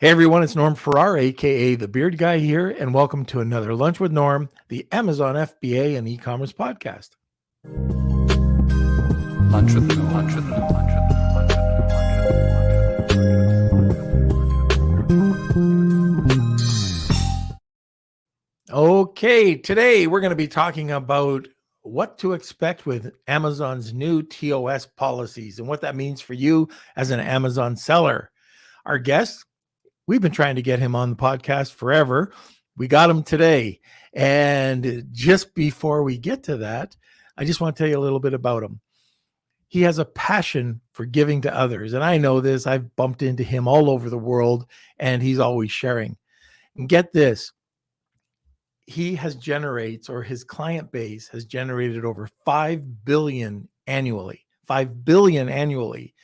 Hey everyone, it's Norm Farrar, aka the Beard Guy here, and welcome to another Lunch with Norm, the Amazon FBA and e-commerce podcast. Lunch with Norm. Lunch with Norm. Lunch with Norm. Lunch Okay, today we're going to be talking about what to expect with Amazon's new TOS policies and what that means for you as an Amazon seller. Our guest, we've been trying to get him on the podcast forever. We got him today. And just before we get to that, I just want to tell you a little bit about him. He has a passion for giving to others. And I know this. I've bumped into him all over the world, and he's always sharing. And get this. His client base has generated over 5 billion annually. 5 billion annually.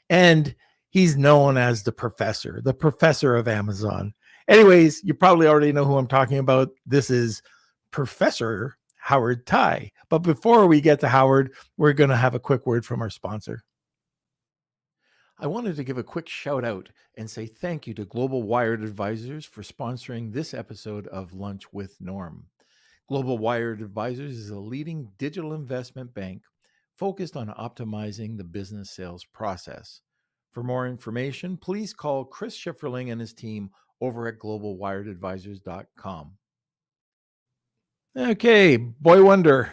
And he's known as the professor of Amazon. Anyways, you probably already know who I'm talking about. This is Professor Howard Tai. But before we get to Howard, we're going to have a quick word from our sponsor. I wanted to give a quick shout out and say thank you to Global Wired Advisors for sponsoring this episode of Lunch with Norm. Global Wired Advisors is a leading digital investment bank focused on optimizing the business sales process. For more information, please call Chris Schifferling and his team over at globalwiredadvisors.com. Okay, Boy Wonder.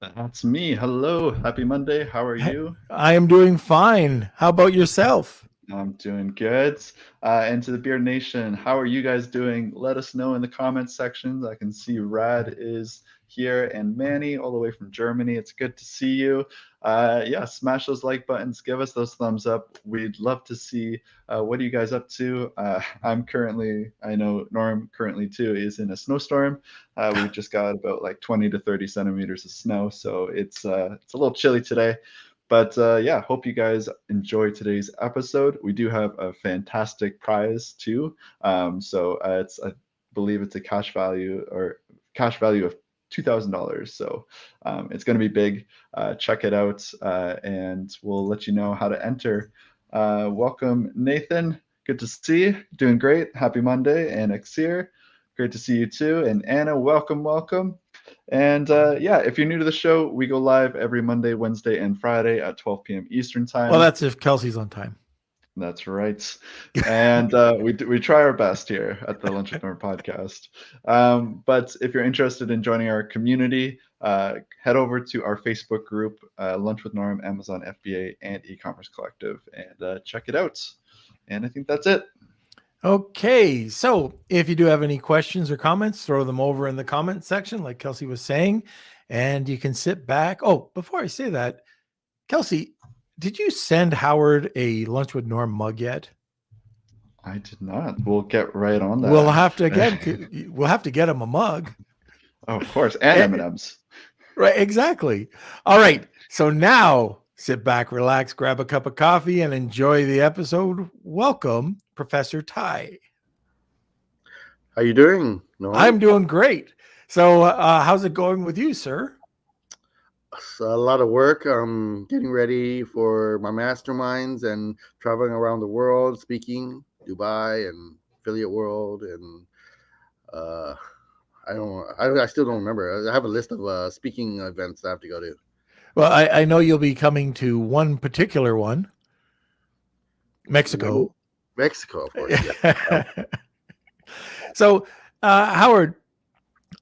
That's me. Hello. Happy Monday. How are you? I am doing fine. How about yourself? I'm doing good. And to the Beard Nation, how are you guys doing? Let us know in the comments sections. I can see Rad is here and Manny all the way from Germany. It's good to see you. Smash those like buttons. Give us those thumbs up. We'd love to see what are you guys up to. I know Norm currently too is in a snowstorm. We just got about like 20 to 30 centimeters of snow, so it's a little chilly today. But hope you guys enjoy today's episode. We do have a fantastic prize too. I believe it's a cash value of $2,000. So it's going to be big. Check it out, and we'll let you know how to enter. Welcome, Nathan. Good to see you. Doing great. Happy Monday. And Exir, great to see you too. And Anna, welcome. And if you're new to the show, we go live every Monday, Wednesday, and Friday at 12 p.m. Eastern time. Well, that's if Kelsey's on time. That's right. And we try our best here at the Lunch with Norm podcast. But if you're interested in joining our community, head over to our Facebook group, Lunch with Norm, Amazon FBA, and eCommerce Collective, and check it out. And I think that's it. Okay, so if you do have any questions or comments, throw them over in the comment section, like Kelsey was saying, and you can sit back. Oh, before I say that, Kelsey, did you send Howard a Lunch with Norm mug yet? I did not. We'll get right on that. We'll have to get him a mug. Oh, of course, and M&Ms. Right, exactly. All right, so now sit back, relax, grab a cup of coffee, and enjoy the episode. Welcome, Professor Tai. How you doing, Norm? I'm doing great. So how's it going with you, sir? It's a lot of work. I'm getting ready for my masterminds and traveling around the world, speaking Dubai and Affiliate World, and I still don't remember. I have a list of speaking events I have to go to. Well, I know you'll be coming to one particular one, Mexico. Mexico, of course. Yeah. So, Howard,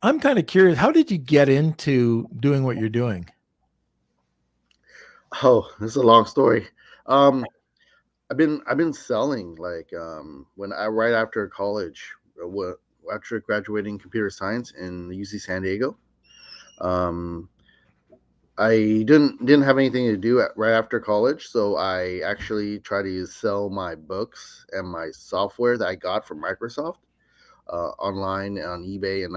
I'm kind of curious. How did you get into doing what you're doing? Oh, this is a long story. I've been selling right after college, after graduating computer science in the UC San Diego. I didn't have anything to do right after college, so I actually tried to sell my books and my software that I got from Microsoft online on eBay, and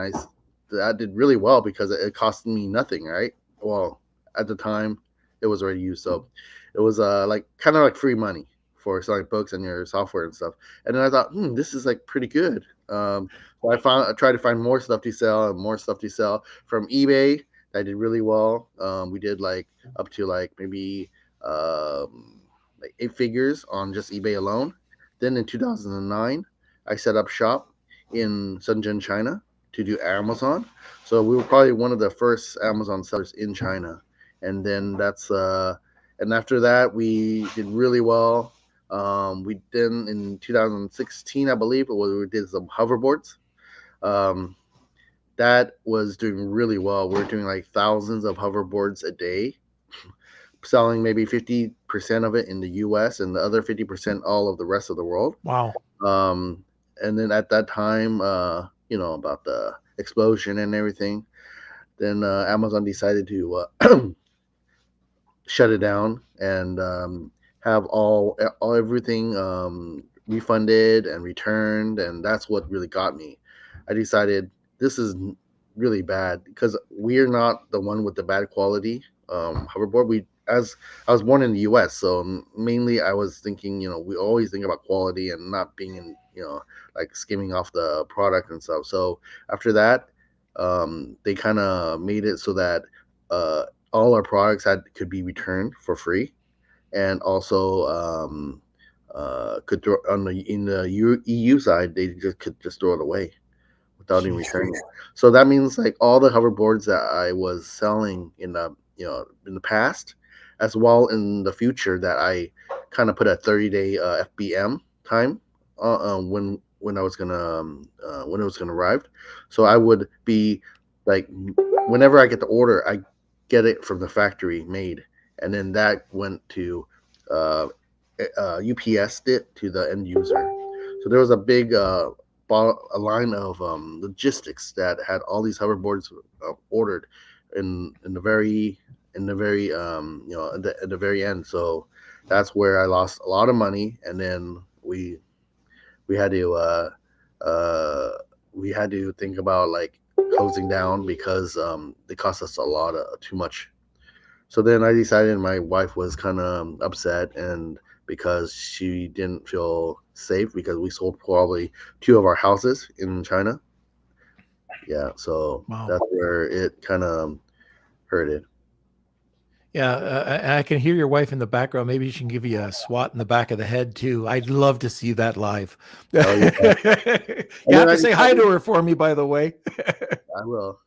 that did really well because it cost me nothing, right? Well, at the time, it was already used, so it was kind of like free money for selling books and your software and stuff. And then I thought, this is like pretty good. So I tried to find more stuff to sell from eBay. I did really well. We did up to maybe 8 figures on just eBay alone. Then in 2009, I set up shop in Shenzhen, China, to do Amazon. So we were probably one of the first Amazon sellers in China. And then and after that, we did really well. We then in 2016, I believe, we did some hoverboards. Um, that was doing really well. We're doing like thousands of hoverboards a day, selling maybe 50% of it in the US and the other 50% all of the rest of the world. Wow. Um, and then at that time, about the explosion and everything, then Amazon decided to shut it down and have everything refunded and returned, and that's what really got me. I decided this is really bad because we're not the one with the bad quality hoverboard. As I was born in the U.S., so mainly I was thinking, we always think about quality and not being in, like skimming off the product and stuff. So after that, they kind of made it so that all our products could be returned for free, and also could throw in the EU side, they could just throw it away without even Jeez. returning it. So that means like all the hoverboards that I was selling in the past, as well in the future, that I kind of put a 30-day FBM time when I was gonna when it was gonna arrive. So I would be like, whenever I get the order, I get it from the factory made, and then that went to UPS it to the end user. So there was a big a line of logistics that had all these hoverboards ordered in the very at the very end. So that's where I lost a lot of money, and then we had to we had to think about like closing down because they cost us a lot of too much. So then I decided, my wife was kind of upset, and because she didn't feel safe because we sold probably 2 of our houses in China. Yeah, so Wow. that's where it kind of hurted. Yeah, I can hear your wife in the background. Maybe she can give you a swat in the back of the head too. I'd love to see that live. Oh yeah, You have I to say hi to her for me, by the way. I will.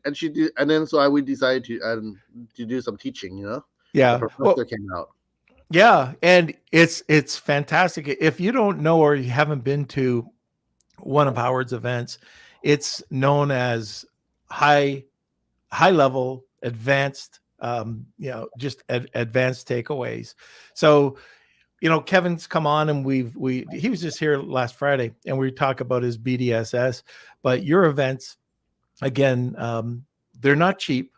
And she did, and then so I would decide to do some teaching. The Yeah. professor Well, came out. yeah, and it's fantastic. If you don't know or you haven't been to one of Howard's events, it's known as high level advanced just advanced takeaways. So Kevin's come on, and he was just here last Friday, and we talk about his BDSS, but your events, again, they're not cheap,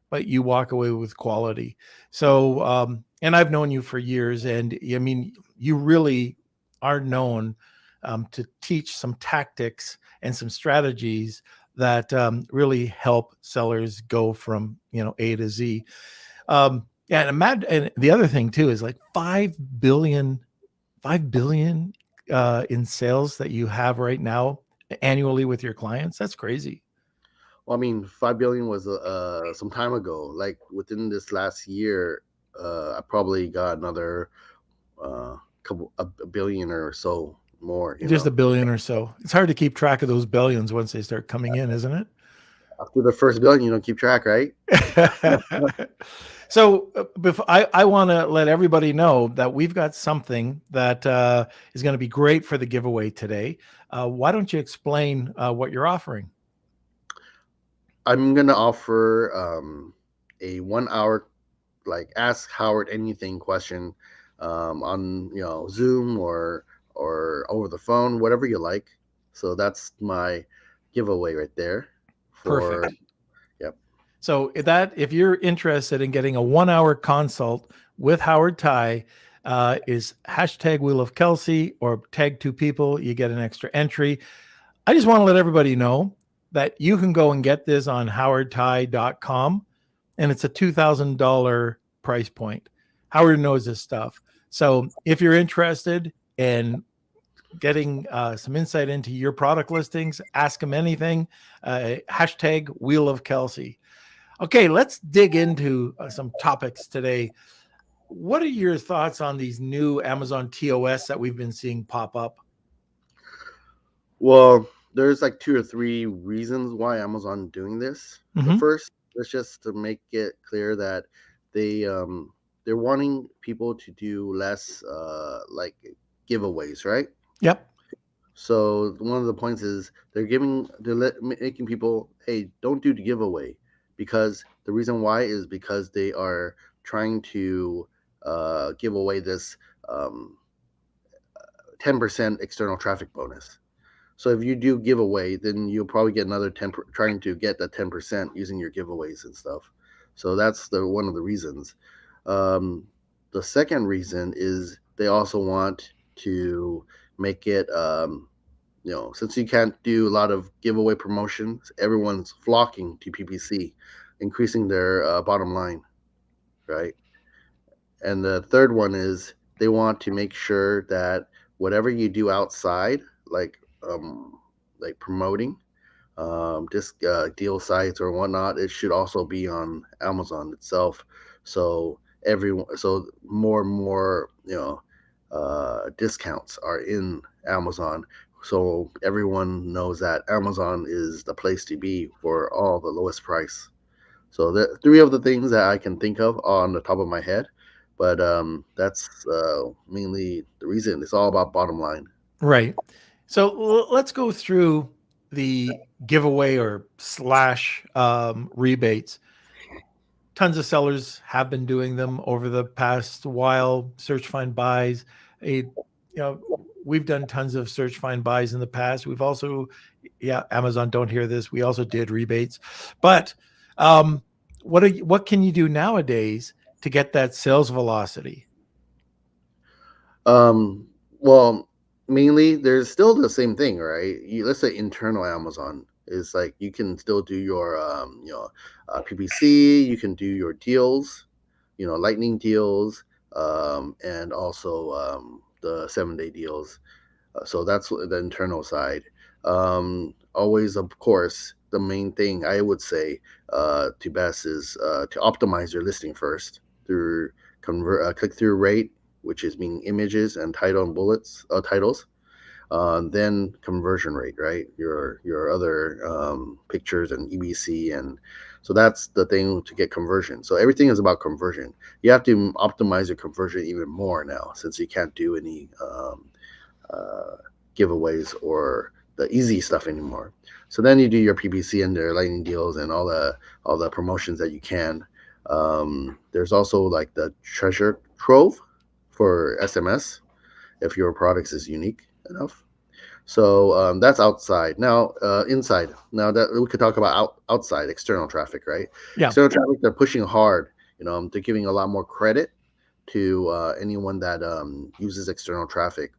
but you walk away with quality. So and I've known you for years, and I mean, you really are known to teach some tactics and some strategies that really help sellers go from A to Z. Yeah, and and the other thing too is like 5 billion in sales that you have right now annually with your clients. That's crazy. Well, I mean, 5 billion was some time ago. Like within this last year, I probably got another a billion or so more. Just a billion or so. It's hard to keep track of those billions once they start coming in, isn't it? After the first billion, you don't keep track, right? So before I want to let everybody know that we've got something that is going to be great for the giveaway today. Why don't you explain what you're offering? I'm gonna offer a 1 hour like ask Howard anything question on Zoom or over the phone, whatever you like. So that's my giveaway right there. Perfect. Yep. So if you're interested in getting a 1 hour consult with Howard Tai, is hashtag Wheel of Kelsey or tag 2 people, you get an extra entry. I just want to let everybody know that you can go and get this on howardtai.com, and it's a $2,000 price point. Howard knows this stuff. So if you're interested in getting some insight into your product listings, ask him anything, hashtag Wheel of Kelsey. Okay, let's dig into some topics today. what are your thoughts on these new Amazon TOS that we've been seeing pop up? Well, there's like 2 or 3 reasons why Amazon doing this. The Mhm. first is just to make it clear that they they're wanting people to do less like giveaways, right? Yep. So one of the points is making people, hey, don't do the giveaway, because the reason why is because they are trying to give away this um, 10% external traffic bonus. So if you do giveaway, then you'll probably get another 10, trying to get that 10% using your giveaways and stuff. So that's the one of the reasons. Um, the second reason is they also want to make it, since you can't do a lot of giveaway promotions, everyone's flocking to PPC, increasing their bottom line, right? And the third one is they want to make sure that whatever you do outside, like promoting, just deal sites or whatnot, it should also be on Amazon itself. So more and more, discounts are in Amazon. So everyone knows that Amazon is the place to be for all the lowest price. So the 3 of the things that I can think of on the top of my head, but that's mainly the reason. It's all about bottom line. Right. So let's go through the giveaway or slash rebates. Tons of sellers have been doing them over the past while. Search find buys. We've done tons of search find buys in the past. We've also, Amazon, don't hear this. We also did rebates, but um, what can you do nowadays to get that sales velocity? Um, well, mainly there's still the same thing, right? Let's say internal Amazon is like you can still do your PPC, you can do your deals, lightning deals, and also the 7-day deals. So that's the internal side. Always, of course, the main thing I would say to best is to optimize your listing first through click through rate, which is meaning images and title and titles. Then conversion rate, right? Your other pictures and EBC, and so that's the thing to get conversion. So everything is about conversion. You have to optimize your conversion even more now, since you can't do any uh, giveaways or the easy stuff anymore. So then you do your PPC and their lightning deals and all the promotions that you can. There's also like the treasure trove for SMS if your products is unique enough. So that's outside. Now, inside. Now that we could talk about outside external traffic, right? Yeah. External traffic, they're pushing hard. They're giving a lot more credit to anyone that uses external traffic,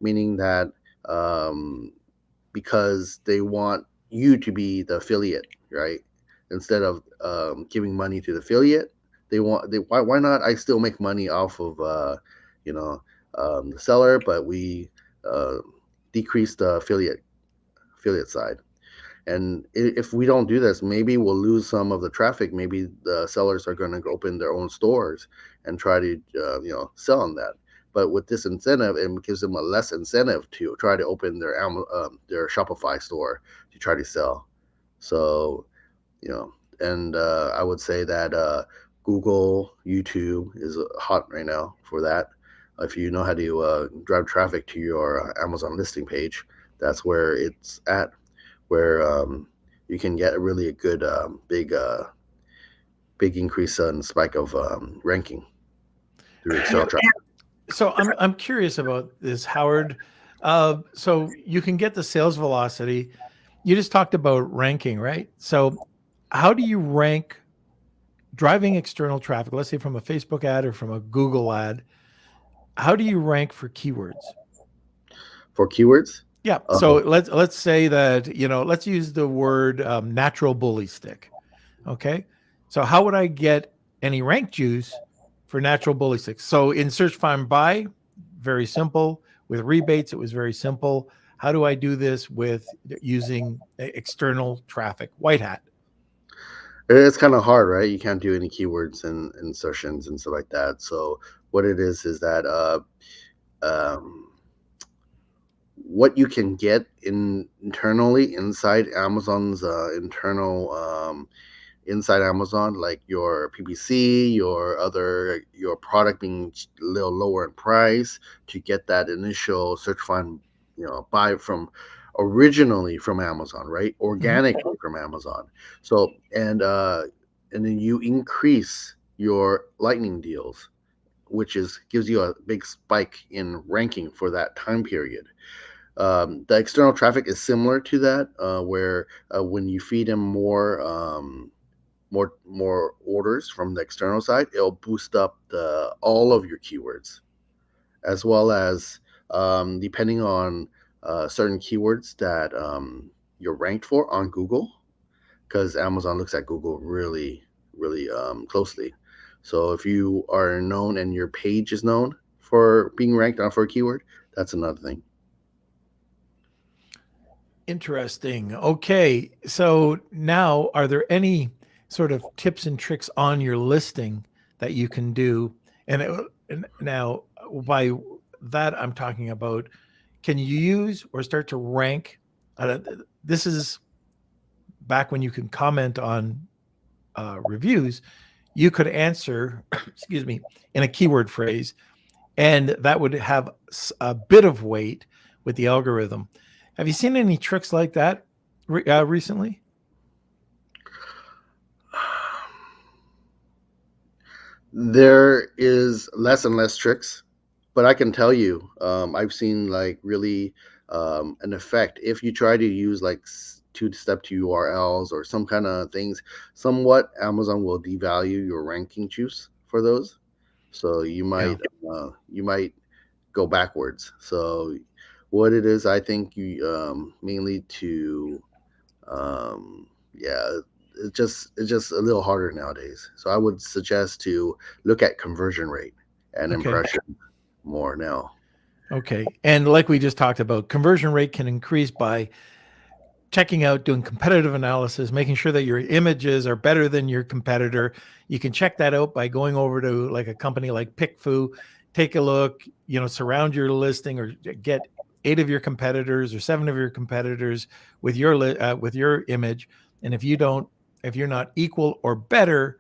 meaning that um, because they want you to be the affiliate, right? Instead of giving money to the affiliate, why not? I still make money off of you know the seller, but we uh, decrease the affiliate side. And if we don't do this, maybe we'll lose some of the traffic. Maybe the sellers are going to open their own stores and try to, sell on that. But with this incentive, it gives them a less incentive to try to open their Shopify store to try to sell. So, and I would say that Google, YouTube is hot right now for that. If you know how to drive traffic to your Amazon listing page, that's where it's at, where you can get really a good big increase and spike of ranking through external traffic. So I'm curious about this, Howard. So you can get the sales velocity. You just talked about ranking, right? So how do you rank driving external traffic? Let's say from a Facebook ad or from a Google ad. How do you rank for keywords? For keywords. Yeah. So let's say that let's use the word natural bully stick. Okay. So how would I get any rank juice for natural bully sticks? So in search find buy, very simple. With rebates, it was very simple. How do I do this with using external traffic? White hat. It's kind of hard, right? You can't do any keywords and insertions and stuff like that. So what it is that um, what you can get internally inside Amazon's internal inside Amazon, like your PPC, your product being a little lower in price to get that initial search fund, buy from originally from Amazon, right? Organically from Amazon. So and then you increase your lightning deals, which is gives you a big spike in ranking for that time period. The external traffic is similar to that, where when you feed them more orders from the external side, it'll boost up the all of your keywords, as well as depending on certain keywords that you're ranked for on Google, because Amazon looks at Google really, really closely. So if you are known and your page is known for being ranked on for a keyword, that's another thing. Interesting. Okay. So now, are there any sort of tips and tricks on your listing that you can do? And now, by that, I'm talking about, can you use or start to rank? This is back when you can comment on reviews. You could answer, excuse me, in a keyword phrase, and that would have a bit of weight with the algorithm. Have you seen any tricks like that recently? There is less and less tricks, but I can tell you, I've seen like really an effect if you try to use like two-step to URLs or some kind of things. Somewhat, Amazon will devalue your ranking juice for those, so Yeah. you might go backwards. So what it is, I think you mainly to yeah, it's just a little harder nowadays. So I would suggest to look at conversion rate and Okay. impression more now. Okay. And like we just talked about, conversion rate can increase by checking out, doing competitive analysis, making sure that your images are better than your competitor. You can check that out by going over to like a company like PickFu, take a look, surround your listing or get 8 of your competitors or 7 of your competitors with your image. And if you're not equal or better,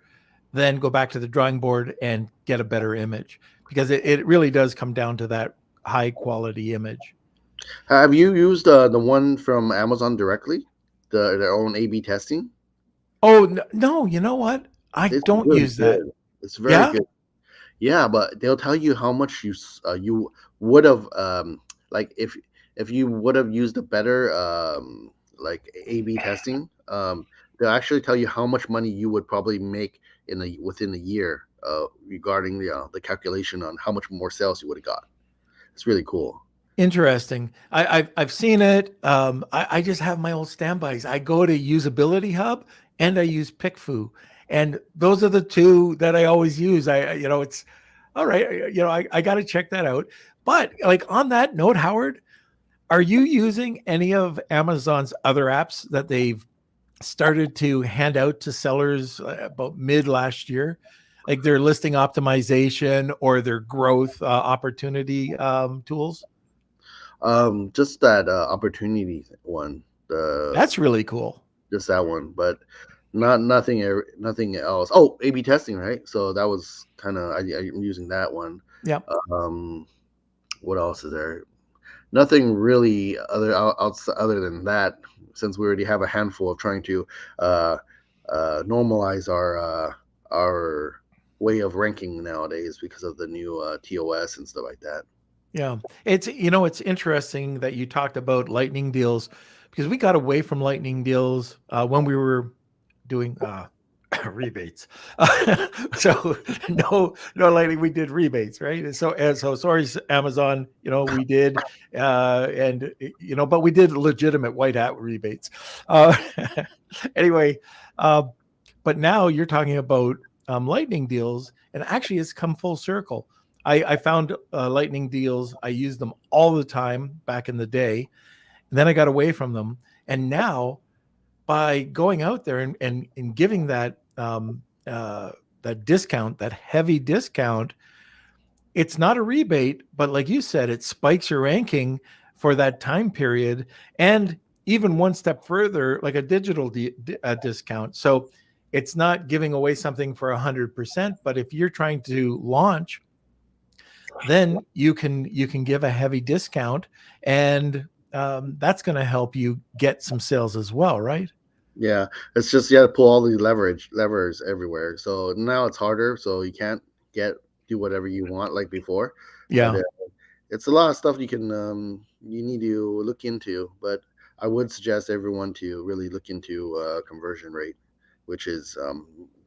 then go back to the drawing board and get a better image, because it really does come down to that high quality image. Have you used the one from Amazon directly, their own A/B testing? Oh, no, you know what? I It's don't really use that. good. It's very Yeah? good. Yeah, but they'll tell you how much you would have like if you would have used a better like A/B testing. They'll actually tell you how much money you would probably make within a year regarding the calculation on how much more sales you would have got. It's really cool. Interesting. I've seen it. I just have my old standbys. I go to Usability Hub and I use PickFu, and those are the two that I always use. It's all right. I got to check that out. But like on that note, Howard, are you using any of Amazon's other apps that they've started to hand out to sellers about mid last year, like their listing optimization or their growth opportunity tools? Just that opportunity one, the That's really cool. just that one, but nothing else. Oh, A/B testing, right? So that was kind of I'm using that one. Yeah. Um, what else is there? Nothing really other than that, since we already have a handful of trying to uh, normalize our way of ranking nowadays because of the new TOS and stuff like that. Yeah. It's interesting that you talked about lightning deals, because we got away from lightning deals when we were doing rebates. So no lightning, we did rebates, right? And so sorry, Amazon, we did, and but we did legitimate white hat rebates. Uh, anyway, uh, but now you're talking about lightning deals, and actually it's come full circle. I found lightning deals. I used them all the time back in the day, and then I got away from them. And now by going out there and giving that discount, that heavy discount, it's not a rebate, but like you said, it spikes your ranking for that time period. And even one step further, like a digital discount. So it's not giving away something for 100%, but if you're trying to launch, then you can give a heavy discount, and that's going to help you get some sales as well, right? Yeah, it's just you got to pull all the levers everywhere. So now it's harder. So you can't get do whatever you want like before. But Yeah. it's a lot of stuff you need to look into. But I would suggest everyone to really look into conversion rate, which is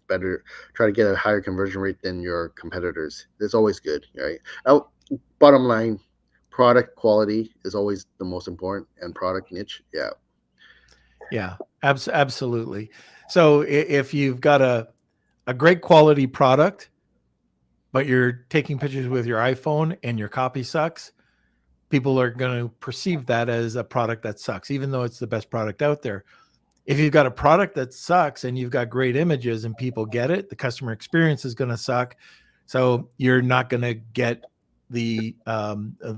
better. Try to get a higher conversion rate than your competitors. It's always good, right? Now, bottom line, product quality is always the most important, and product niche. Yeah. Yeah, absolutely. So if you've got a great quality product, but you're taking pictures with your iPhone and your copy sucks, people are going to perceive that as a product that sucks, even though it's the best product out there. If you've got a product that sucks and you've got great images and people get it, the customer experience is going to suck. So you're not going to get the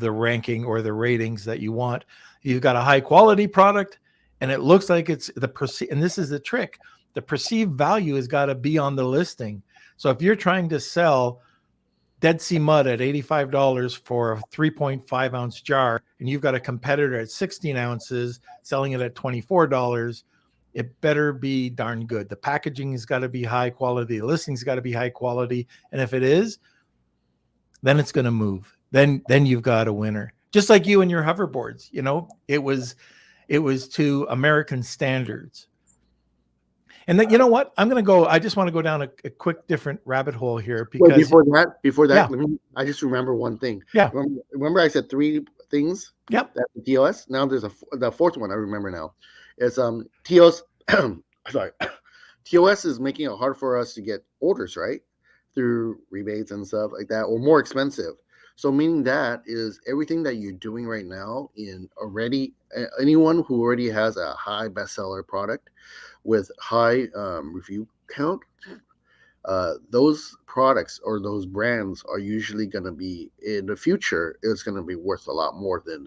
ranking or the ratings that you want. You've got a high quality product, and it looks like it's and this is the trick. The perceived value has got to be on the listing. So if you're trying to sell Dead Sea Mud at $85 for a 3.5 ounce jar, and you've got a competitor at 16 ounces selling it at $24, it better be darn good. The packaging has got to be high quality. The listing's got to be high quality. And if it is, then it's going to move. Then you've got a winner. Just like you and your hoverboards, it was to American standards. And then, you know what? I just want to go down a quick different rabbit hole here because before that, yeah. I just remember one thing. Yeah. Remember I said 3 things? Yep. That's the TOS. Now there's the fourth one I remember now. It's TOS. Sorry. TOS is making it hard for us to get orders, right? Through rebates and stuff like that, or more expensive. So meaning that is everything that you're doing right now in already anyone who already has a high bestseller product with high review count, those products or those brands are usually going to be in the future. It's going to be worth a lot more than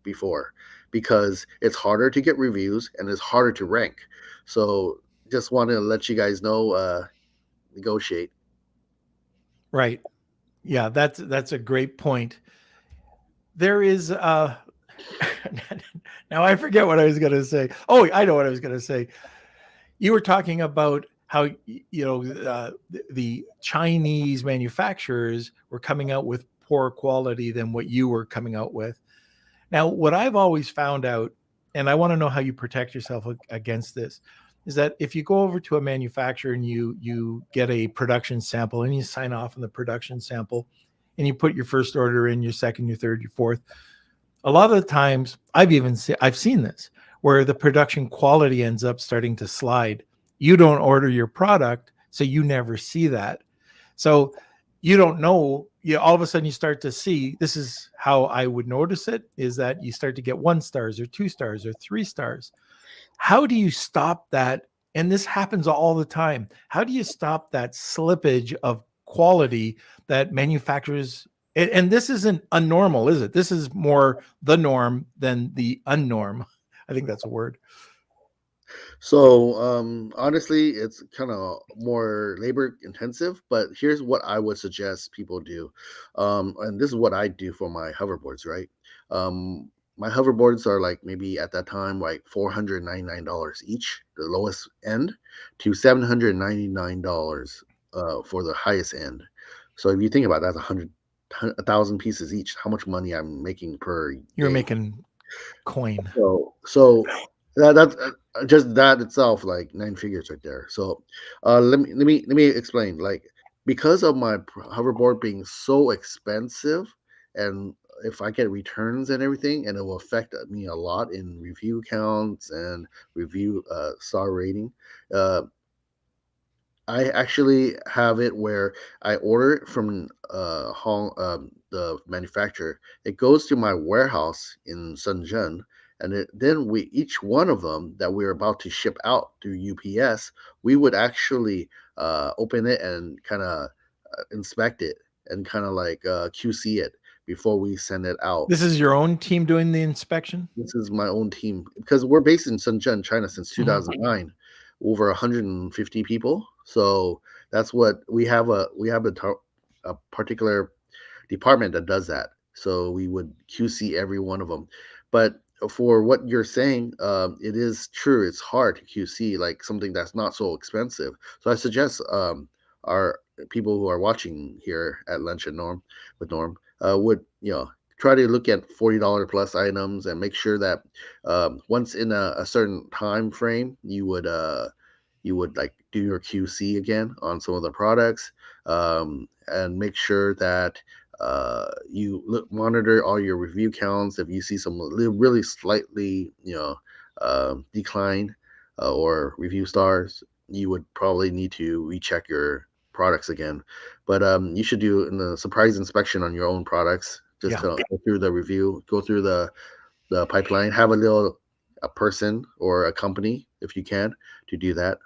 before because it's harder to get reviews and it's harder to rank. So just want to let you guys know, negotiate. Right. Yeah, that's a great point. There is now I forget what I was going to say. Oh, I know what I was going to say. You were talking about how the Chinese manufacturers were coming out with poor quality than what you were coming out with. Now, what I've always found out, and I want to know how you protect yourself against this, is that if you go over to a manufacturer and you get a production sample and you sign off on the production sample and you put your first order in, your second, your third, your fourth, a lot of the times I've seen this where the production quality ends up starting to slide. You don't order your product, so you never see that. So you don't know, all of a sudden you start to see, this is how I would notice it, is that you start to get 1 stars or 2 stars or 3 stars. How do you stop that? And this happens all the time. How do you stop that slippage of quality that manufacturers, and this isn't unnormal, is it? This is more the norm than the unnorm. I think that's a word. So honestly, it's kind of more labor intensive, but here's what I would suggest people do. And this is what I do for my hoverboards, right? My hoverboards are like maybe at that time like $499 each, the lowest end, to $799 for the highest end. So if you think about that, that's 1,000 pieces each. How much money I'm making per You're day. making coin. So that's just that itself, like 9 figures right there. So let me explain. Like because of my hoverboard being so expensive, and if I get returns and everything, and it will affect me a lot in review counts and review star rating. I actually have it where I order it from the manufacturer. It goes to my warehouse in Shenzhen, and then we each one of them that we're about to ship out through UPS, we would actually open it and kind of inspect it and kind of like QC it before we send it out. This is your own team doing the inspection? This is my own team because we're based in Shenzhen, China since Mhm. 2009, over 150 people. So that's what we have a particular department that does that. So we would QC every one of them. But for what you're saying, it is true. It's hard to QC like something that's not so expensive. So I suggest our people who are watching here at Lunch and Norm with Norm would try to look at $40 plus items and make sure that once in a certain time frame you would like do your QC again on some of the products, and make sure that monitor all your review counts. If you see some really slightly decline or review stars, you would probably need to recheck your products again. But you should do a surprise inspection on your own products. Just Yeah. to go through the review, go through the pipeline, have a person or a company if you can to do that.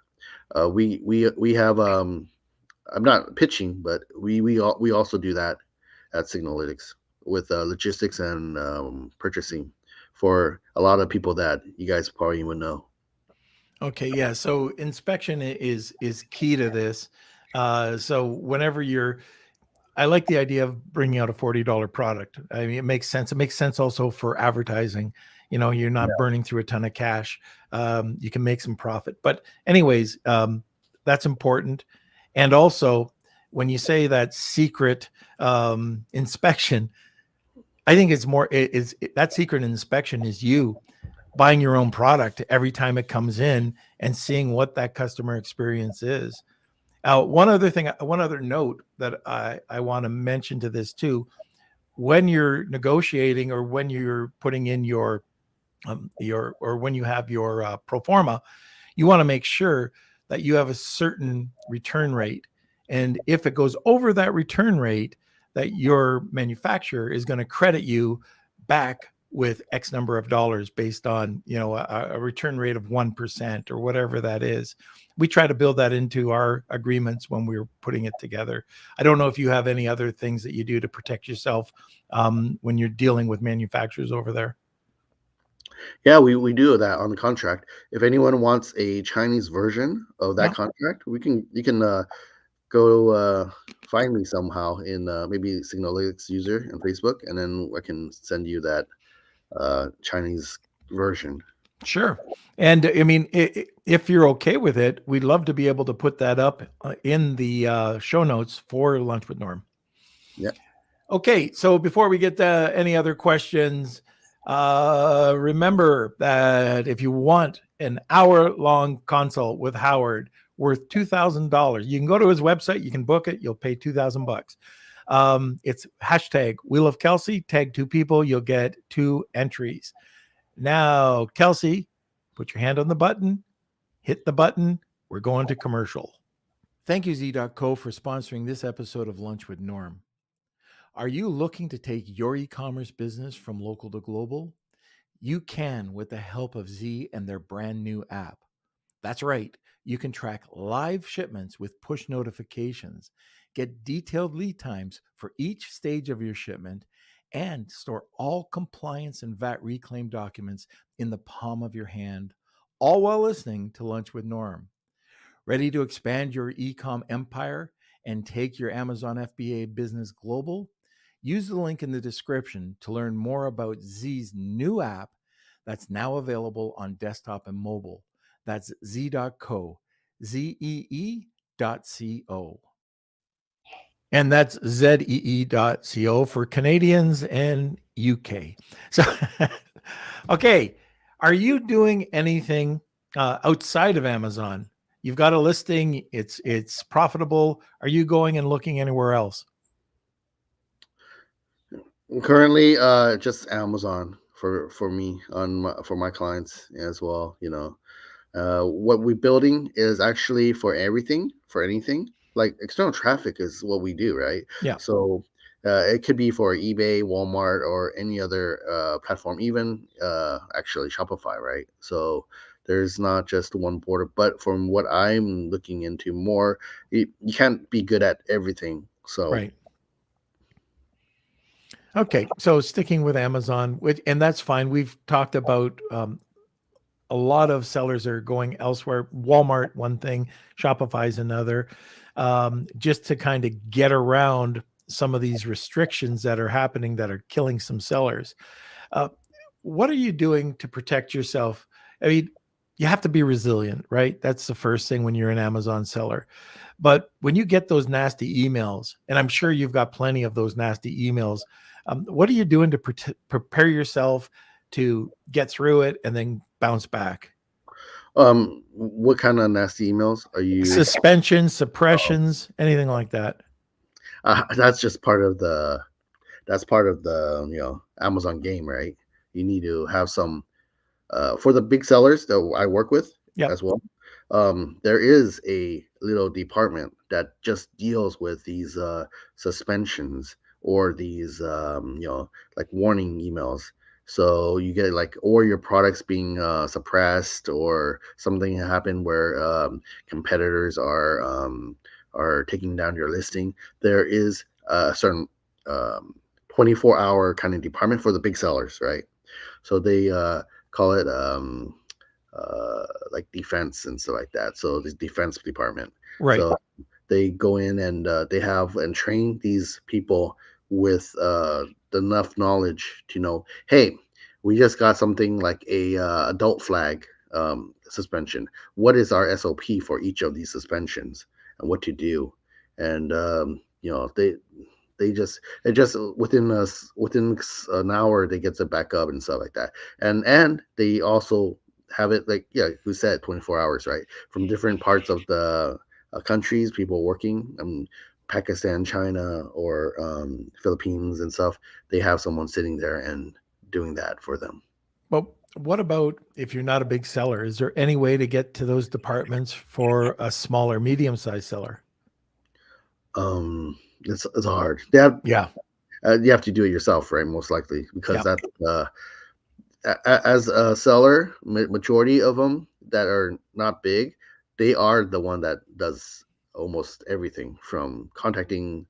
We have I'm not pitching, but we also do that at Signalytics with logistics and purchasing for a lot of people that you guys probably would know. Okay, yeah. So inspection is key to this. So whenever I like the idea of bringing out a $40 product. I mean, it makes sense. It makes sense also for advertising. You're not burning through a ton of cash. You can make some profit. But anyways, that's important. And also, when you say that secret inspection, I think it's more that secret inspection is you buying your own product every time it comes in and seeing what that customer experience is. One other note that I want to mention to this too, when you're negotiating or when you're putting in your or when you have your pro forma, you want to make sure that you have a certain return rate. And if it goes over that return rate, that your manufacturer is going to credit you back with X number of dollars based on, a return rate of 1% or whatever that is. We try to build that into our agreements when we're putting it together. I don't know if you have any other things that you do to protect yourself when you're dealing with manufacturers over there. Yeah, we do that on the contract. If anyone wants a Chinese version of that Yeah. contract, you can go find me somehow in maybe Signalytics user on Facebook, and then I can send you that Chinese version. Sure. And I mean, if you're okay with it, we'd love to be able to put that up in the show notes for Lunch with Norm. Yeah. Okay. So before we get to any other questions, remember that if you want an hour-long consult with Howard worth $2,000, you can go to his website, you can book it, you'll pay $2,000. It's hashtag Wheel of Kelsey, tag 2 people, you'll get 2 entries. Now, Kelsey, put your hand on the button, hit the button. We're going to commercial. Thank you, Z.co, for sponsoring this episode of Lunch with Norm. Are you looking to take your e-commerce business from local to global? You can with the help of Z and their brand new app. That's right. You can track live shipments with push notifications, get detailed lead times for each stage of your shipment, and store all compliance and VAT reclaim documents in the palm of your hand, all while listening to Lunch with Norm. Ready to expand your e-com empire and take your Amazon FBA business global? Use the link in the description to learn more about Z's new app that's now available on desktop and mobile. That's Z.co, ZEE.co. And that's ZEE.co for Canadians and UK. So, okay. Are you doing anything outside of Amazon? You've got a listing. It's profitable. Are you going and looking anywhere else? Currently, just Amazon for me for my clients as well. What we're building is actually for everything, for anything. Like external traffic is what we do, right? Yeah. So It could be for eBay, Walmart, or any other platform, even actually Shopify, right? So there's not just one portal. But from what I'm looking into more, you can't be good at everything. So Right. Okay. So sticking with Amazon, and that's fine. We've talked about a lot of sellers are going elsewhere. Walmart, one thing, Shopify is another, just to kind of get around some of these restrictions that are happening that are killing some sellers. Uh, what are you doing to protect yourself? I mean, you have to be resilient, right? That's the first thing when you're an Amazon seller. But when you get those nasty emails, and I'm sure you've got plenty of those nasty emails, what are you doing to prepare yourself to get through it and then bounce back? what kind of nasty emails are you? Suspensions, suppressions, anything like that. That's just part of the Amazon game, right? You need to have some for the big sellers that I work with Yep. as well. There is a little department that just deals with these suspensions or these like warning emails. So you get like, or your products being suppressed, or something happened where competitors are taking down your listing. There is a certain 24-hour kind of department for the big sellers, right? So they call it like defense and stuff like that. So the defense department. Right. So they go in and they have and train these people with enough knowledge to know, hey, we just got something like a adult flag suspension. What is our SOP for each of these suspensions and what to do? And they just it just within an hour they gets it back up and stuff like that. And they also have it, like, yeah, who said 24 hours, right? From different parts of the countries, people working, Pakistan, China, or Philippines and stuff. They have someone sitting there and doing that for them. But what about if you're not a big seller? Is there any way to get to those departments for a smaller, medium-sized seller? It's hard. They have, Yeah. you have to do it yourself, right? Most likely, because Yeah. that as a seller, majority of them that are not big, they are the one that does almost everything from contacting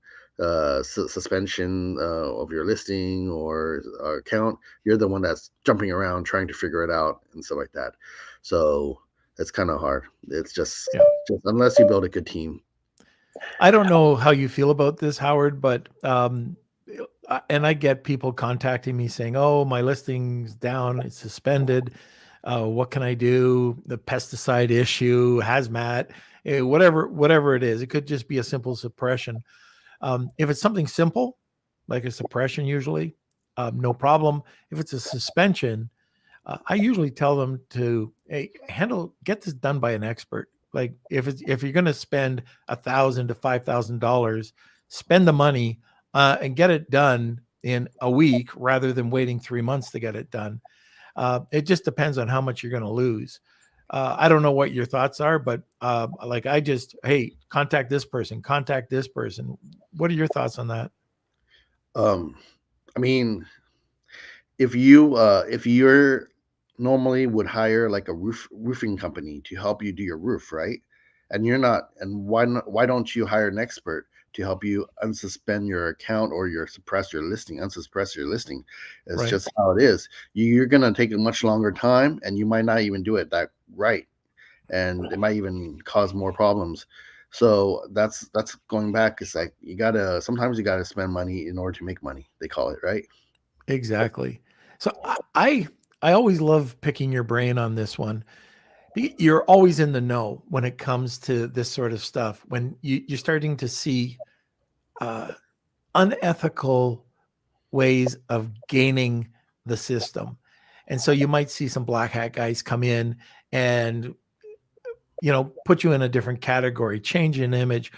suspension of your listing or account. You're the one that's jumping around trying to figure it out and stuff like that. So it's kind of hard. It's just unless you build a good team. I don't know how you feel about this, Howard, but and I get people contacting me saying, "Oh, my listing's down, it's suspended. What can I do? The pesticide issue, hazmat, whatever it is. It could just be a simple suppression. If it's something simple, like a suppression, usually, no problem. If it's a suspension, I usually tell them to get this done by an expert. Like if you're going to spend $1,000 to $5,000, spend the money and get it done in a week rather than waiting 3 months to get it done. It just depends on how much you're going to lose. I don't know what your thoughts are, but like hey, contact this person, contact this person. What are your thoughts on that? I mean, if you're normally would hire like a roofing company to help you do your roof, right? And you're not, and why don't you hire an expert to help you unsuspend your account or unsuppress your listing? It's Right. just how it is. You're gonna take a much longer time, and you might not even do it that right, and it might even cause more problems. So that's going back. It's like sometimes you gotta spend money in order to make money. They call it, right? Exactly. So I always love picking your brain on this one. You're always in the know when it comes to this sort of stuff. When you're starting to see uh, unethical ways of gaining the system, and so you might see some black hat guys come in and put you in a different category, change an image.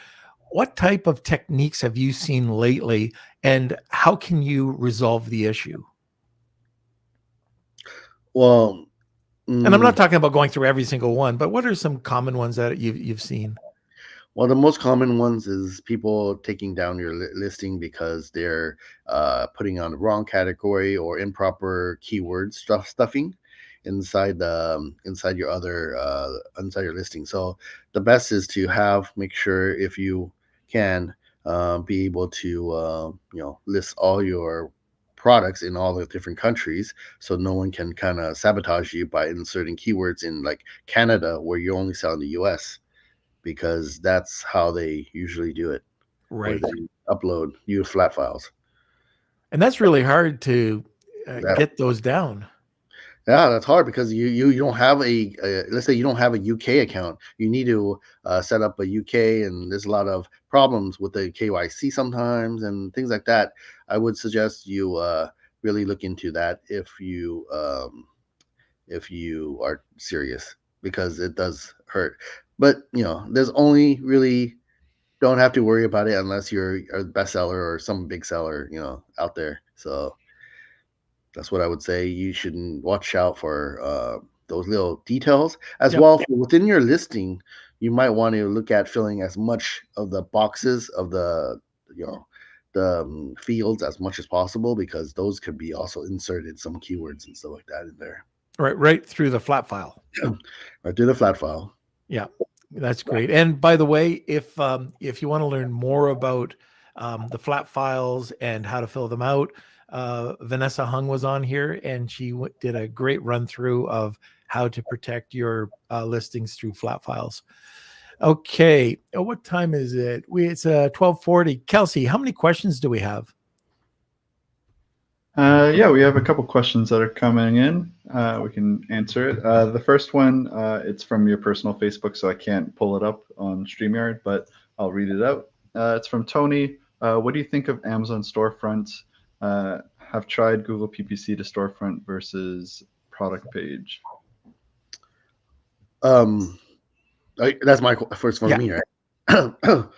What type of techniques have you seen lately, and how can you resolve the issue? Well, And I'm not talking about going through every single one, but what are some common ones that you've seen? Well, the most common ones is people taking down your listing because they're putting on the wrong category or improper keyword stuffing inside your other inside your listing. So the best is to make sure if you can be able to list all your products in all the different countries, so no one can kind of sabotage you by inserting keywords in like Canada where you only sell in the US, because that's how they usually do it, where Right. they upload new flat files. And that's really hard to That, get those down. yeah, that's hard because you don't have let's say you don't have a UK account. You need to set up a UK, and there's a lot of problems with the KYC sometimes and things like that. I would suggest you really look into that if you are serious, because it does hurt. But there's only really don't have to worry about it unless you're a bestseller or some big seller, out there. So that's what I would say. You should watch out for those little details as Yep. well. Within your listing, you might want to look at filling as much of the boxes of you know, the fields as much as possible, because those could be also inserted some keywords and stuff like that in there. Right through the flat file. Right, do the flat file. Yeah, that's great. And by the way, if you want to learn more about the flat files and how to fill them out, Vanessa Hung was on here, and she did a great run through of how to protect your listings through flat files. Okay, what time is it? It's 12:40. Kelsey, how many questions do we have? Yeah, we have a couple questions that are coming in. We can answer it. The first one, it's from your personal Facebook, so I can't pull it up on StreamYard, but I'll read it out. It's from Tony. What do you think of Amazon storefront? Have tried Google PPC to storefront versus product page. That's my first one, Yeah. me, right?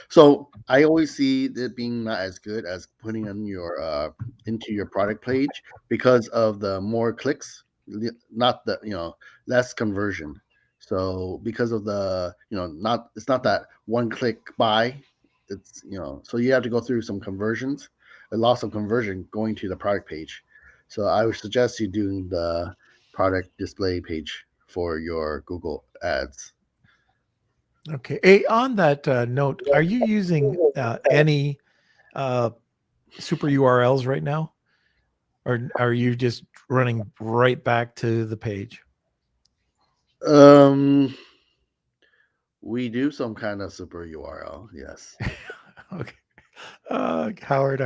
So I always see it being not as good as putting on your into your product page, because of the more clicks, not the less conversion. So because of the not it's not that one click buy, it's so you have to go through some conversions, a loss of conversion going to the product page. So I would suggest you doing the product display page for your Google ads. Okay. Hey, on that note, are you using any super URLs right now, or are you just running right back to the page? Um, we do some kind of super URL, yes. Okay. Howard.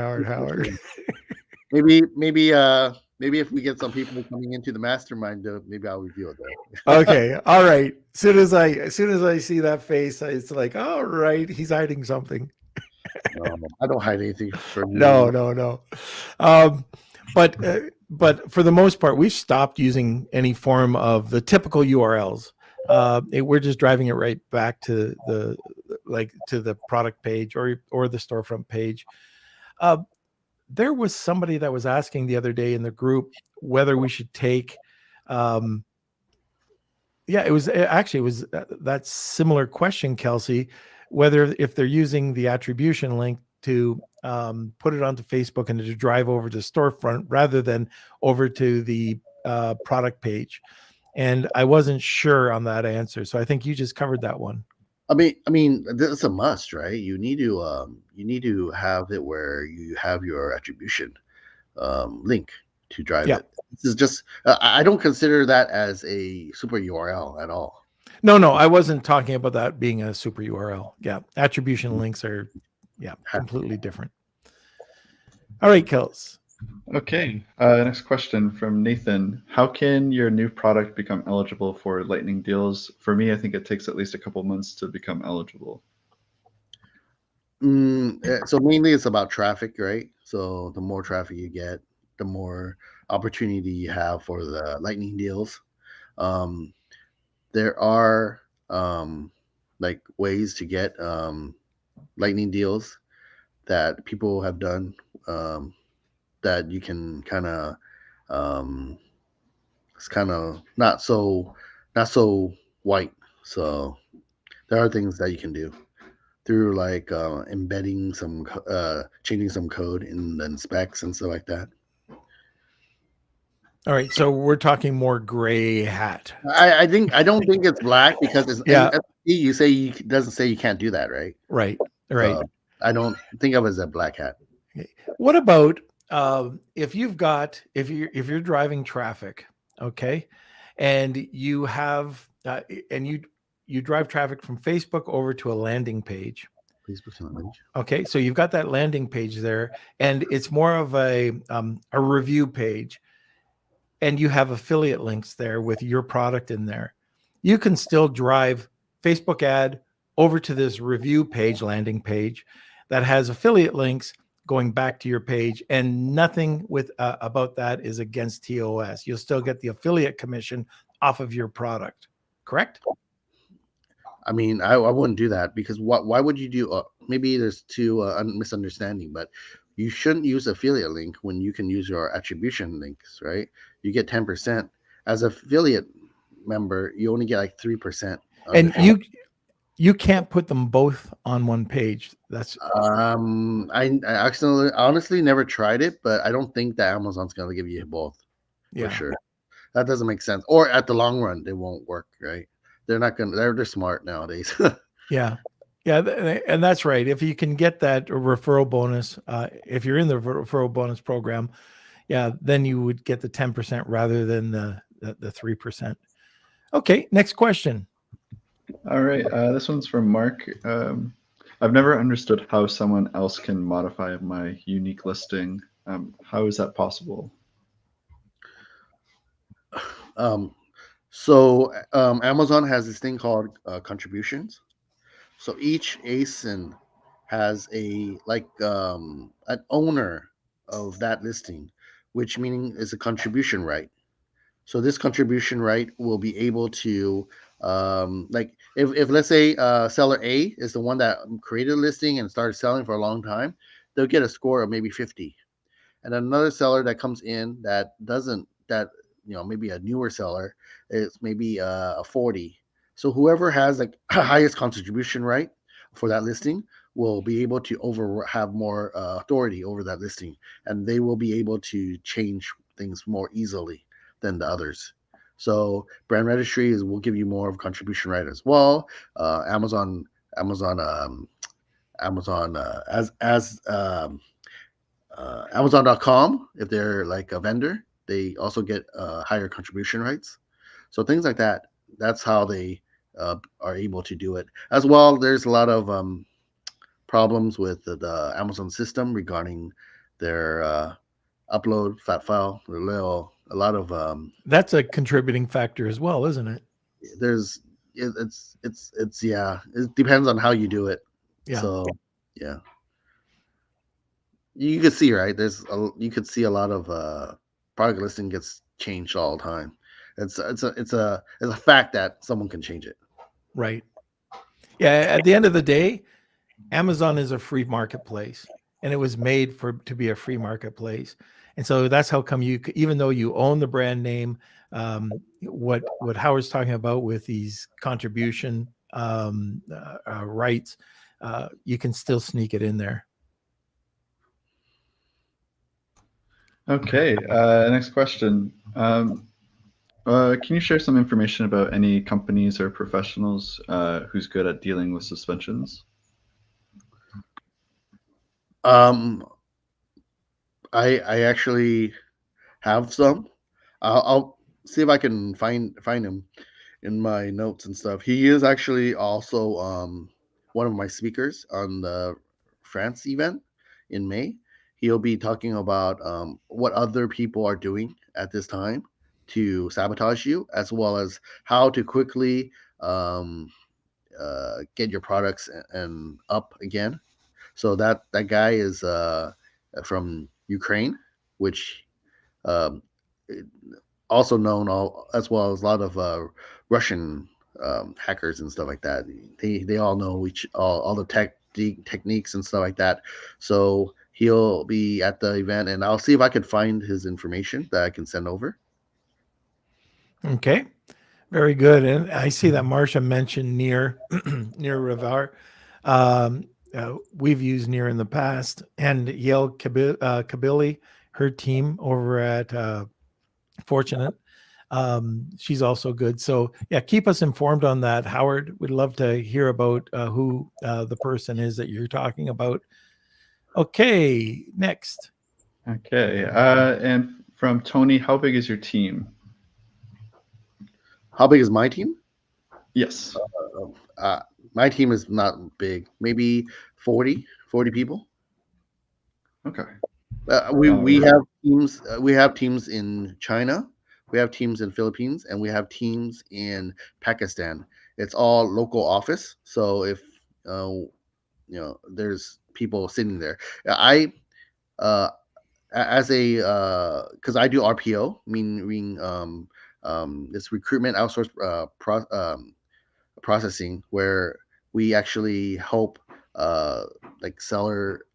Maybe if we get some people coming into the mastermind, maybe I'll review it there. Okay. All right. As soon as I see that face, it's like, all right, he's hiding something. No, I don't hide anything from you. No. But for the most part, we've stopped using any form of the typical URLs. We're just driving it right back to the product page or the storefront page. There was somebody that was asking the other day in the group whether we should take it was that similar question, Kelsey, whether if they're using the attribution link to put it onto Facebook and to drive over to storefront rather than over to the product page. And I wasn't sure on that answer. So I think you just covered that one. I mean, that's a must, right? You need to have it where you have your attribution link to drive it. This is just I don't consider that as a super URL at all. No, I wasn't talking about that being a super URL. Yeah, attribution links are completely different. All right, Kels. Okay, next question from Nathan. How can your new product become eligible for lightning deals? For me, I think it takes at least a couple months to become eligible. So mainly it's about traffic, right? So the more traffic you get, the more opportunity you have for the lightning deals. There are like ways to get lightning deals that people have done, that you can kind of it's kind of not so white. So There are things that you can do through like embedding some, changing some code in the specs and stuff like that. All right, so we're talking more gray hat. I don't think it's black because it's Yeah. you say it doesn't say you can't do that, right? Right. So I don't think of it as a black hat. Okay. What about if you're driving traffic, okay, and you have and you drive traffic from Facebook over to a landing page. Please percentage. Okay, so you've got that landing page there, and it's more of a review page, and you have affiliate links there with your product in there. You can still drive Facebook ad over to this review page, landing page, that has affiliate links going back to your page, and nothing with about that is against TOS. You'll still get the affiliate commission off of your product, correct? I mean, I wouldn't do that because why would you do? Maybe there's two misunderstanding, but you shouldn't use affiliate link when you can use your attribution links, right? You get 10% as affiliate member. You only get like 3%. And you can't put them both on one page. That's I accidentally honestly never tried it, but I don't think that Amazon's gonna give you both for sure. That doesn't make sense. Or at the long run, it won't work, right? They're not gonna. They're smart nowadays. Yeah, and that's right. If you can get that referral bonus, if you're in the referral bonus program, yeah, then you would get the 10% rather than the 3%. Okay, next question. All right, this one's from Mark. I've never understood how someone else can modify my unique listing. How is that possible? So Amazon has this thing called contributions. So each ASIN has an owner of that listing, which meaning is a contribution right. So this contribution right will be able to like if let's say seller A is the one that created a listing and started selling for a long time, they'll get a score of maybe 50. And another seller that comes in that doesn't that maybe a newer seller is maybe a 40. So whoever has like highest contribution right for that listing will be able to have more authority over that listing, and they will be able to change things more easily than the others. So brand registry will give you more of contribution right as well. Amazon as Amazon.com, if they're like a vendor, they also get higher contribution rights. So things like that. That's how they are able to do it. As well, there's a lot of problems with the Amazon system regarding their upload fat file. A lot of that's a contributing factor as well, isn't it? It's yeah. It depends on how you do it. Yeah. So yeah. You could see, right? You could see a lot of product listing gets changed all the time. It's a fact that someone can change it. Right. Yeah. At the end of the day, Amazon is a free marketplace, and it was made to be a free marketplace. And so that's how come even though you own the brand name, what Howard's talking about with these contribution rights, you can still sneak it in there. Okay, next question. Can you share some information about any companies or professionals who's good at dealing with suspensions? I actually have some. I'll see if I can find him in my notes and stuff. He is actually also one of my speakers on the France event in May. He'll be talking about what other people are doing at this time to sabotage you, as well as how to quickly get your products and up again. So that guy is from Ukraine, which um, also known as well as a lot of Russian hackers and stuff like that. They all know all the techniques and stuff like that. So he'll be at the event, and I'll see if I can find his information that I can send over. Okay. Very good. And I see that Marcia mentioned near near Rivar. We've used near in the past, and Yale Kabili, her team over at Fortunate. She's also good. So yeah, keep us informed on that, Howard. We'd love to hear about who the person is that you're talking about. Okay, next. Okay. And from Tony, how big is your team? How big is my team? Yes. Uh, my team is not big. Maybe 40 people. Okay. We Right. have teams. We have teams in China. We have teams in Philippines, and we have teams in Pakistan. It's all local office. So if there's people sitting there. I uh, as a because I do RPO, meaning this recruitment outsource processing, where we actually help like seller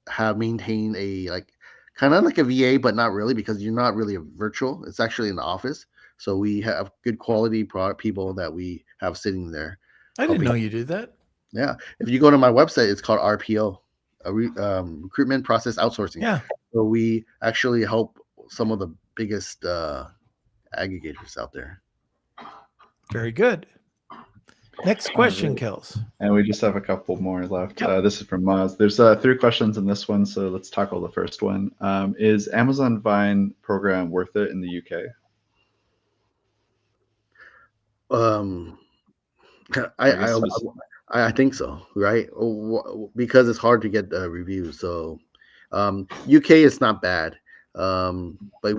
have maintain a like kind of like a VA, but not really, because you're not really a virtual. It's actually in the office. So we have good quality product people that we have sitting there I didn't helping. know you did that. Yeah, if you go to my website, it's called RPO, recruitment process outsourcing. Yeah, So we actually help some of the biggest aggregators out there. very good. Next All question, right. Kels. And we just have a couple more left. Yep. This is from Moz. There's 3 questions in this one, so let's tackle the first one. Is Amazon Vine program worth it in the UK? Um, I guess just I think so, right? Because it's hard to get reviews. So UK is not bad, but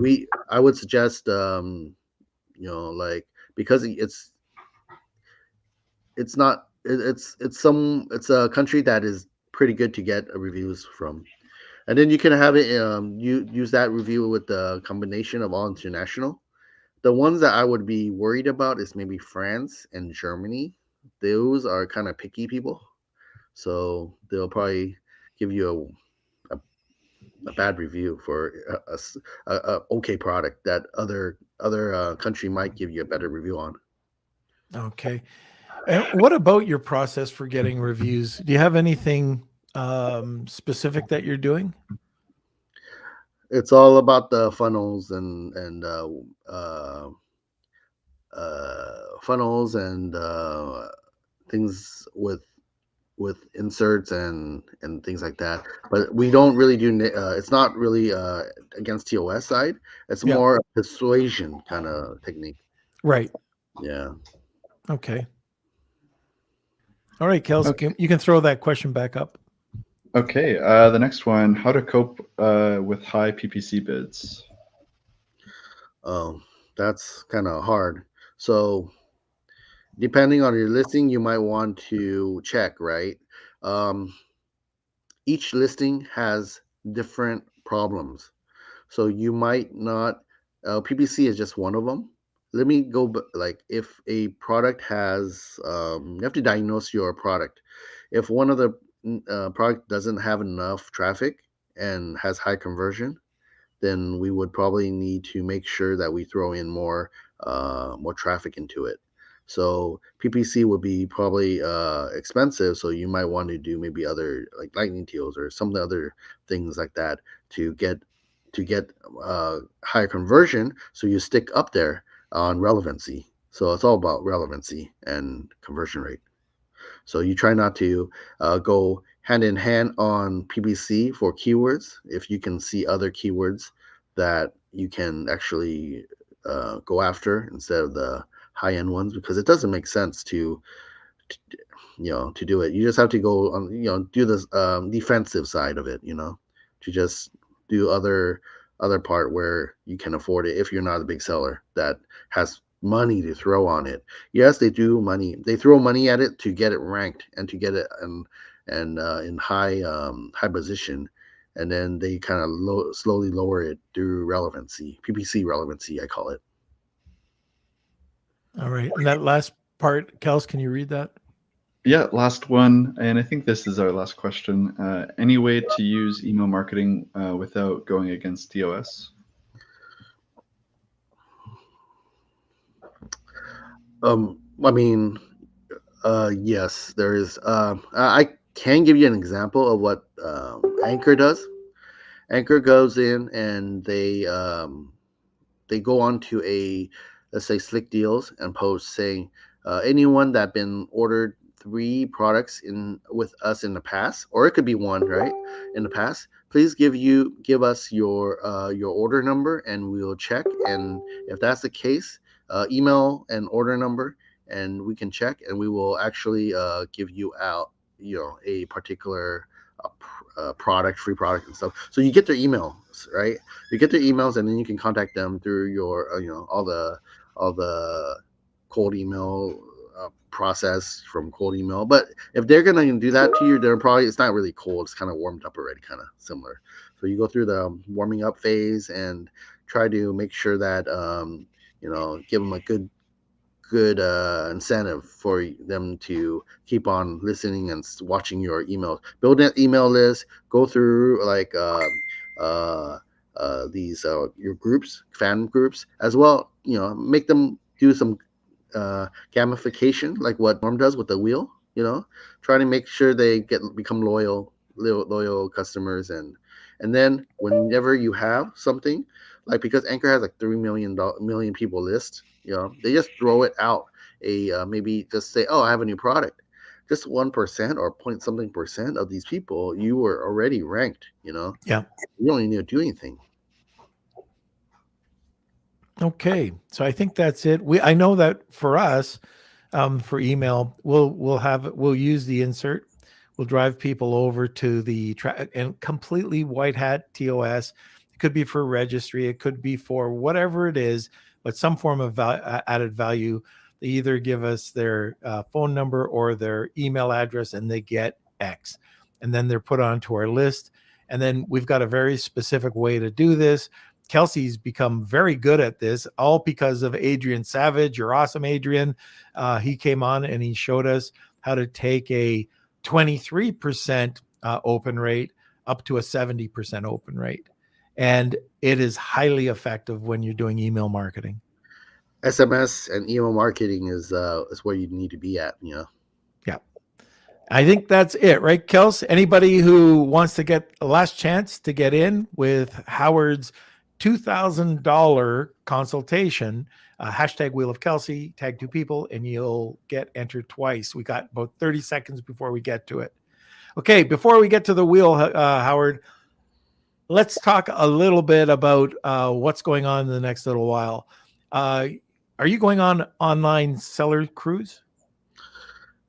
I would suggest like because it's not it's a country that is pretty good to get reviews from, and then you can have it you use that review with the combination of all international. The ones that I would be worried about is maybe France and Germany. Those are kind of picky people, so they'll probably give you a bad review for a okay product that other country might give you a better review on. Okay. And what about your process for getting reviews? Do you have anything specific that you're doing? It's all about the funnels and funnels and things with inserts and things like that. But we don't really do. It's not really against TOS side. It's Yeah. more a persuasion kind of technique. Right. Yeah. Okay. All right, Kels, okay. you can throw that question back up. Okay. The next one: how to cope with high PPC bids? That's kind of hard. So depending on your listing, you might want to check, right? Um, each listing has different problems. So you might not, PPC is just one of them. Let me go, like if a product has, you have to diagnose your product. If one of the product doesn't have enough traffic and has high conversion, then we would probably need to make sure that we throw in more traffic into it. So PPC would be probably expensive. So you might want to do maybe other like lightning deals or some other things like that to get higher conversion. So you stick up there on relevancy. So it's all about relevancy and conversion rate. So you try not to go hand in hand on PPC for keywords. If you can see other keywords that you can actually go after instead of the high end ones, because it doesn't make sense to to do it. You just have to go on, do this defensive side of it, to just do other part where you can afford it if you're not a big seller that has money to throw on it. Yes, they throw money at it to get it ranked and to get it in high position, and then they kind of slowly lower it through relevancy, PPC relevancy, I call it. All right. And that last part, Kels, can you read that? Yeah, last one, and I think this is our last question. Any way to use email marketing without going against TOS? I mean, yes, there is. I can give you an example of what Anchor does. Anchor goes in and they go on to a, let's say, Slick Deals and post saying anyone that been ordered 3 products in with us in the past, or it could be one, right, in the past, please give us your order number and we'll check, and if that's the case, email and order number and we can check and we will actually give you out, a particular product, free product and stuff. So you get their emails, right? You get their emails and then you can contact them through your all the cold email process from cold email. But if they're gonna do that to you, they're probably, it's not really cold, it's kind of warmed up already, kind of similar. So you go through the warming up phase and try to make sure that give them a good incentive for them to keep on listening and watching your emails. Build that email list. Go through like these your groups, fan groups as well. Make them do some gamification, like what Norm does with the wheel. Try to make sure they become loyal customers, and then whenever you have something, like, because Anchor has like 3 million people list, they just throw it out. Maybe just say, oh, I have a new product. Just 1% or point something percent of these people, you were already ranked. Yeah. You don't need to do anything. Okay. So I think that's it. I know that for us, for email, we'll use the insert. We'll drive people over to the and completely white hat TOS. It could be for registry. It could be for whatever it is, but some form of added value. They either give us their phone number or their email address and they get X. And then they're put onto our list. And then we've got a very specific way to do this. Kelsey's become very good at this, all because of Adrian Savage. You're awesome, Adrian. He came on and he showed us how to take a 23% open rate up to a 70% open rate. And it is highly effective when you're doing email marketing. SMS and email marketing is where you need to be at. Yeah. I think that's it, right, Kels? Anybody who wants to get a last chance to get in with Howard's $2,000 consultation, hashtag Wheel of Kelsey, tag 2 people, and you'll get entered twice. We got about 30 seconds before we get to it. Okay, before we get to the wheel, Howard, let's talk a little bit about what's going on in the next little while. Are you going on online seller cruise?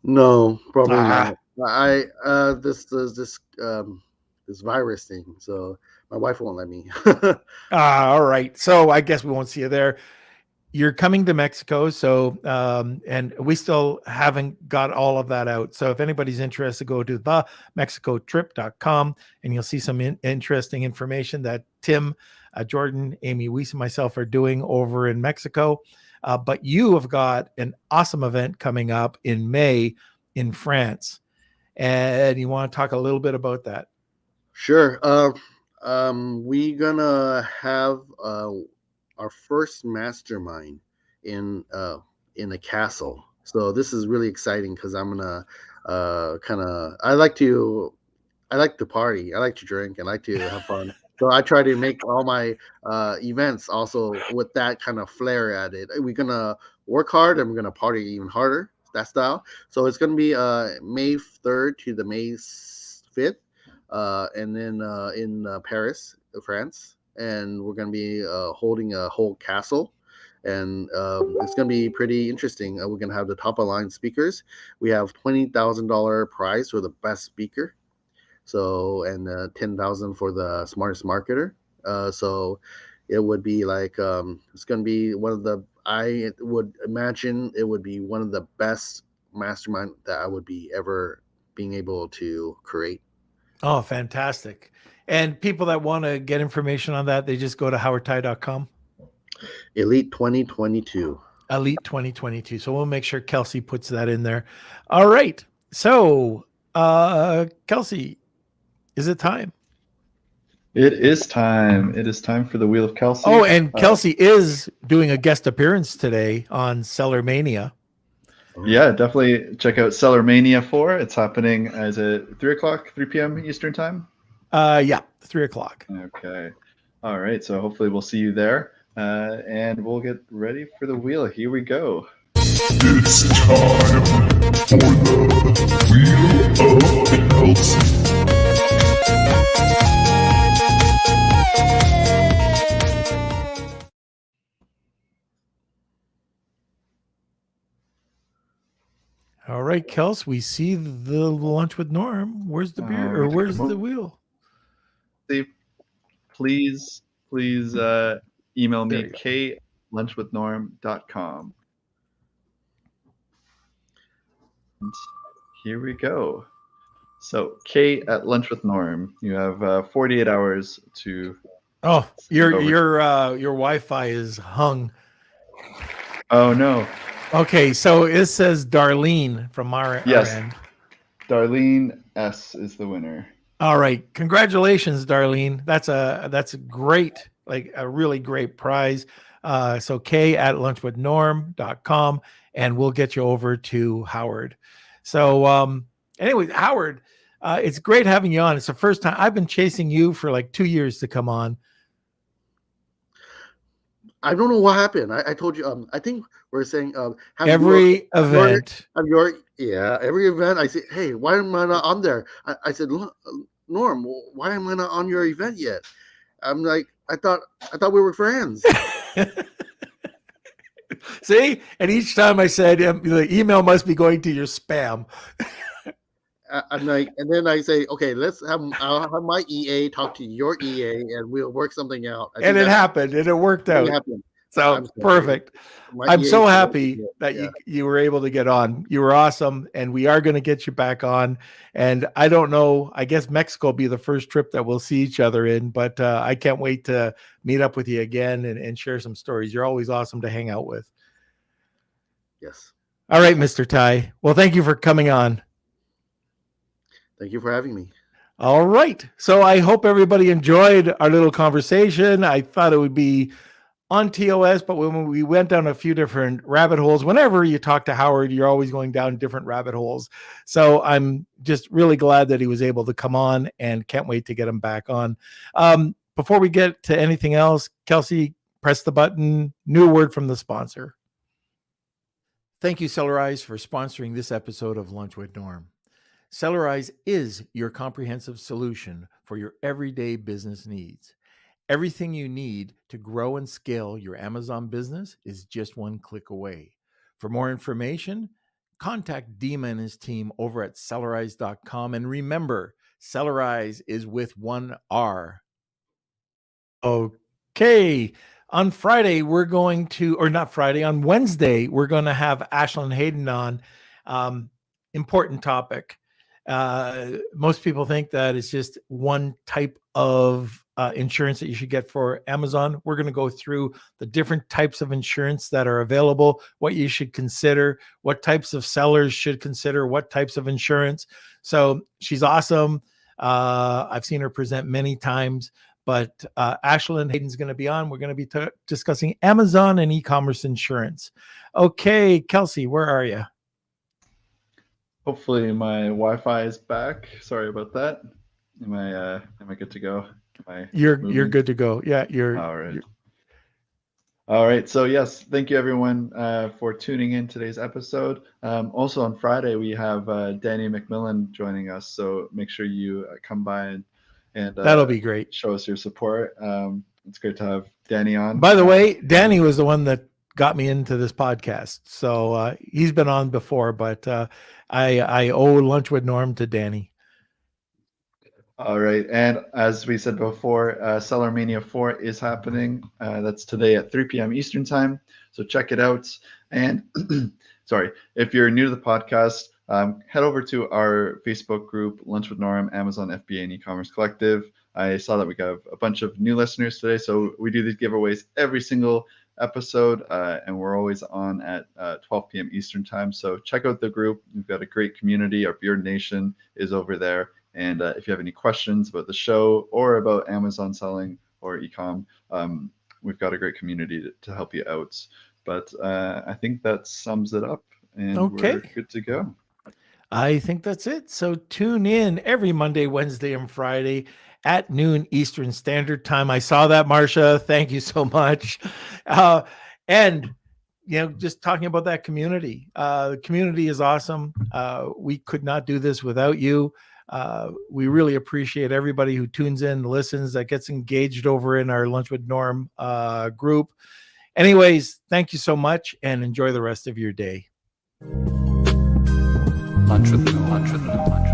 No, probably not. This virus thing, so my wife won't let me. All right, so I guess we won't see you there. You're coming to Mexico, so and we still haven't got all of that out. So if anybody's interested, go to themexicotrip.com and you'll see some interesting information that Tim, Jordan, Amy Weiss, and myself are doing over in Mexico. But you have got an awesome event coming up in May in France, and you want to talk a little bit about that? Sure. We gonna have our first mastermind in a castle. So this is really exciting because I'm gonna I like to party, I like to drink, I like to have fun. So I try to make all my events also with that kind of flair at it. We're gonna work hard and we're gonna party even harder, that style. So it's gonna be May 3rd to the May 5th, and then in Paris, France, and we're gonna be holding a whole castle. And it's going to be pretty interesting. We're going to have the top of line speakers. We have $20,000 prize for the best speaker. So, and 10,000 for the smartest marketer. So it would be like, it's going to be I would imagine it would be one of the best mastermind that I would be ever being able to create. Oh, fantastic. And people that want to get information on that, they just go to howardtai.com. Elite 2022. Elite 2022. So we'll make sure Kelsey puts that in there. All right. So, Kelsey, is it time? It is time. It is time for the Wheel of Kelsey. Oh, and Kelsey is doing a guest appearance today on Seller Mania. Yeah, definitely check out Seller Mania 4. It's happening as at 3 p.m. Eastern time. Yeah, 3 o'clock. Okay. All right. So hopefully we'll see you there. And we'll get ready for the wheel. Here we go. It's time for the Wheel of Elsie. All right, Kels, we see the lunch with Norm. Where's the beer, or We where's the wheel? Please email There me you go. k@lunchwithnorm.com. And here we go. So k@lunchwithnorm. You have 48 hours to. Oh, send over. your Wi-Fi is hung. Oh no. Okay, so it says Darlene from our Yes. end. Darlene S is the winner. All right, congratulations, Darlene. That's a great, like a really great prize. So k@lunchwithnorm.com, and we'll get you over to Howard. So anyway, Howard, it's great having you on. It's the first time I've been chasing you for like 2 years to come on. I don't know what happened. I told you. I think we're saying Every event. every event. I say, hey, why am I not on there? I said, Norm, why am I not on your event yet? I'm like, I thought we were friends. See, and each time I said the email must be going to your spam. I'm like, and then I say, okay, I'll have my EA talk to your EA, and we'll work something out. And it happened, and it worked out. So perfect. I'm so happy that you were able to get on. You were awesome, and we are going to get you back on. And I don't know, I guess Mexico will be the first trip that we'll see each other in, but I can't wait to meet up with you again and share some stories. You're always awesome to hang out with. Yes. All right, Mr. Ty. Well, thank you for coming on. Thank you for having me. All right. So I hope everybody enjoyed our little conversation. I thought it would be on TOS, but when we went down a few different rabbit holes, whenever you talk to Howard, you're always going down different rabbit holes. So I'm just really glad that he was able to come on, and can't wait to get him back on. Before we get to anything else, Kelsey, press the button. New word from the sponsor. Thank you, Sellerize, for sponsoring this episode of Lunch with Norm. Sellerize is your comprehensive solution for your everyday business needs. Everything you need to grow and scale your Amazon business is just one click away. For more information, contact Dima and his team over at Sellerize.com. And remember, Sellerize is with one R. Okay. On Friday, we're going to, or not Friday, on Wednesday, we're going to have Ashlyn Hayden on. Important topic. Most people think that it's just one type of insurance that you should get for Amazon. We're going to go through the different types of insurance that are available, what you should consider, what types of sellers should consider, what types of insurance. So she's awesome. I've seen her present many times, but Ashlyn Hayden's going to be on. We're going to be discussing Amazon and e-commerce insurance. Okay, Kelsey, where are you? Hopefully my Wi-Fi is back. Sorry about that. Am I good to go? You're good to go. Yeah, all right. All right. So yes, thank you everyone for tuning in today's episode. Also on Friday we have Danny McMillan joining us. So make sure you come by and that'll be great. Show us your support. It's great to have Danny on. By the way, Danny was the one that got me into this podcast. So he's been on before, but I owe Lunch with Norm to Danny. All right. And as we said before, Seller Mania 4 is happening. That's today at 3 p.m. Eastern time. So check it out. And sorry, if you're new to the podcast, head over to our Facebook group, Lunch with Norm, Amazon FBA and e-commerce collective. I saw that we got a bunch of new listeners today. So we do these giveaways every single episode, and we're always on at 12 p.m. Eastern time. So check out the group. We've got a great community. Our Beard Nation is over there. And if you have any questions about the show or about Amazon selling or e-com, we've got a great community to help you out. But I think that sums it up. and Okay. we're good to go. I think that's it. So tune in every Monday, Wednesday, and Friday at noon Eastern Standard Time. I saw that, Marcia. Thank you so much. And just talking about that community. The community is awesome. We could not do this without you. We really appreciate everybody who tunes in, listens, that gets engaged over in our Lunch with Norm group. Anyways, thank you so much and enjoy the rest of your day. Lunch with Norm.